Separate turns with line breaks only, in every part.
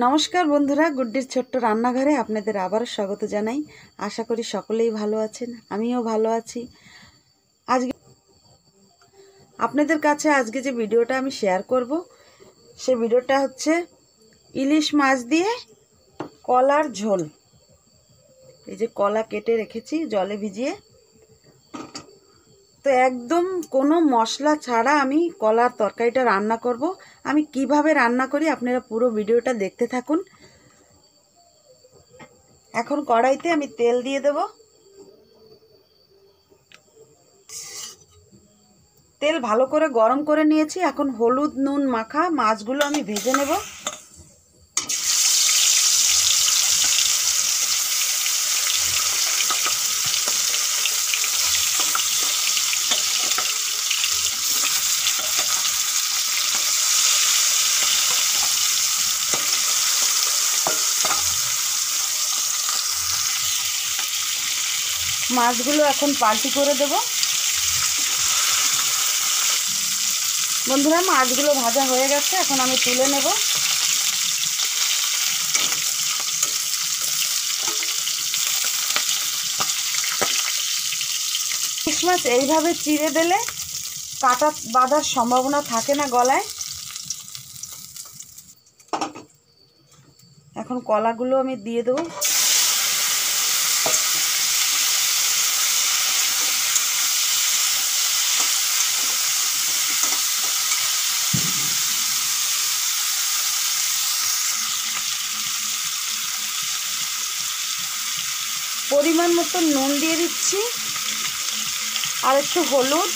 নমস্কার বন্ধুরা, গুড্ডির ছোট্ট রান্নাঘরে আপনাদের আবারও স্বাগত জানাই। আশা করি সকলেই ভালো আছেন, আমিও ভালো আছি। আজকে আপনাদের কাছে যে ভিডিওটা আমি শেয়ার করব, সে ভিডিওটা হচ্ছে ইলিশ মাছ দিয়ে কলার ঝোল। এই যে কলা কেটে রেখেছি জলে ভিজিয়ে, তো একদম কোনো মশলা ছাড়া আমি কলার তরকারিটা রান্না করব। আমি কিভাবে রান্না করি আপনারা পুরো ভিডিওটা দেখতে থাকুন। এখন কড়াইতে আমি তেল দিয়ে দেব। তেল ভালো করে গরম করে নিয়েছি। এখন হলুদ নুন মাখা মাছগুলো আমি ভেজে নেব। মাছগুলো এখন পাল্টি করে দেব। বন্ধুরা, মাছগুলো ভাজা হয়ে গেছে, এখন আমি তুলে নেব। ইলিশ মাছ এইভাবে চিড়ে দিলে কাটা বাঁধার সম্ভাবনা থাকে না গলায়। এখন কলাগুলো আমি দিয়ে দেবো। পরিমাণ মতো নুন দিয়ে দিচ্ছি, আর একটু হলুদ,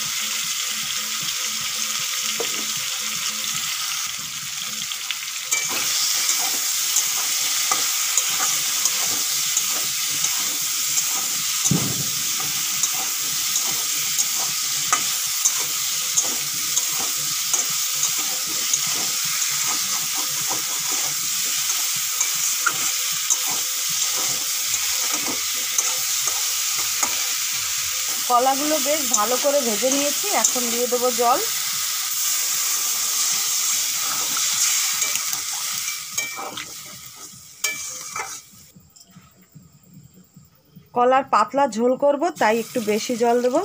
কলাগুলো বেশ ভালো করে ভেজে নিয়েছি। এখন দিয়ে দেবো জল। কলার পাতলা ঝোল করব, তাই একটু বেশি জল দেব।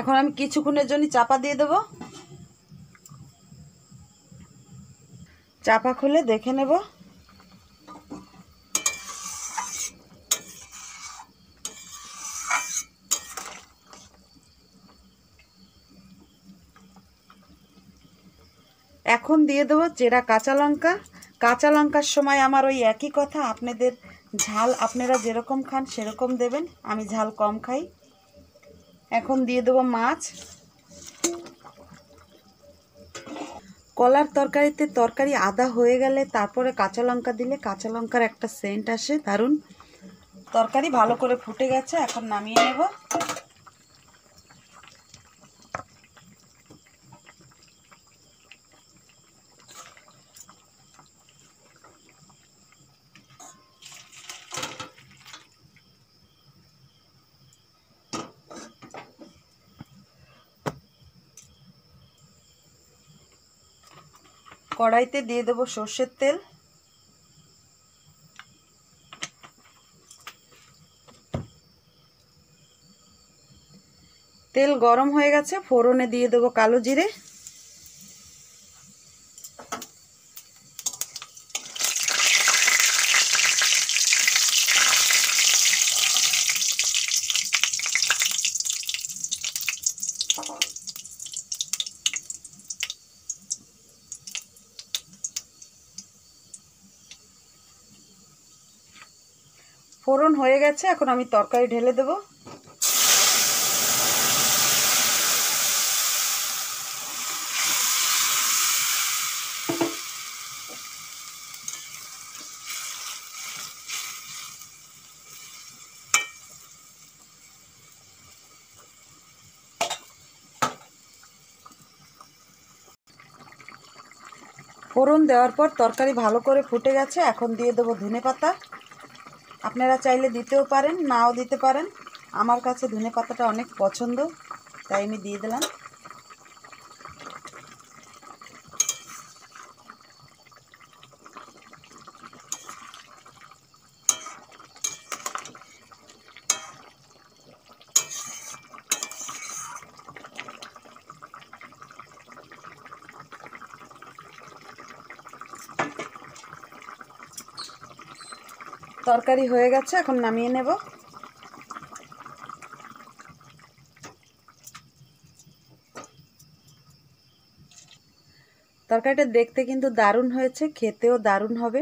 এখন আমি কিছুক্ষণের জন্য চাপা দিয়ে দেব। চাপা খুলে দেখে নেব। এখন দিয়ে দেবো চেরা কাঁচা লঙ্কা। কাঁচা লঙ্কার সময় আমার ওই একই কথা, আপনাদের ঝাল আপনারা যেরকম খান সেরকম দেবেন, আমি ঝাল কম খাই। এখন দিয়ে দেবো মাছ। কলার তরকারিতে তরকারি আদা হয়ে গেলে তারপরে কাঁচা লঙ্কা দিলে কাঁচা লঙ্কার একটা সেন্ট আসে দারুণ। তরকারি ভালো করে ফুটে গেছে, এখন নামিয়ে নেব। কড়াইতে দিয়ে দেবো সর্ষের তেল। তেল গরম হয়ে গেছে, ফোড়নে দিয়ে দেবো কালো জিরে। ফোড়ন হয়ে গেছে, এখন আমি তরকারি ঢেলে দেব। ফোড়ন দেওয়ার পর তরকারি ভালো করে ফুটে গেছে, এখন দিয়ে দেবো ধনেপাতা। আপনারা চাইলে দিতেও পারেন, নাও দিতে পারেন। আমার কাছে ধনেপাতাটা অনেক পছন্দ, তাই আমি দিয়ে দিলাম। তরকারি হয়ে গেছে, এখন নামিয়ে নেব। তরকারিটা দেখতে কিন্তু দারুণ হয়েছে, খেতেও দারুণ হবে।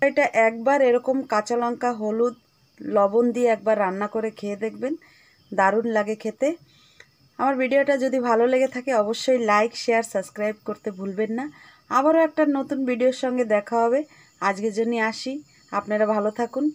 এটা একবার এরকম কাঁচা লঙ্কা, হলুদ, লবণ দিয়ে একবার রান্না করে খেয়ে দেখবেন, দারুণ লাগে খেতে। আমার ভিডিওটা যদি ভালো লেগে থাকে অবশ্যই লাইক, শেয়ার, সাবস্ক্রাইব করতে ভুলবেন না। আবারও একটা নতুন ভিডিওর সঙ্গে দেখা হবে। আজকের জন্য আসি, আপনারা ভালো থাকুন।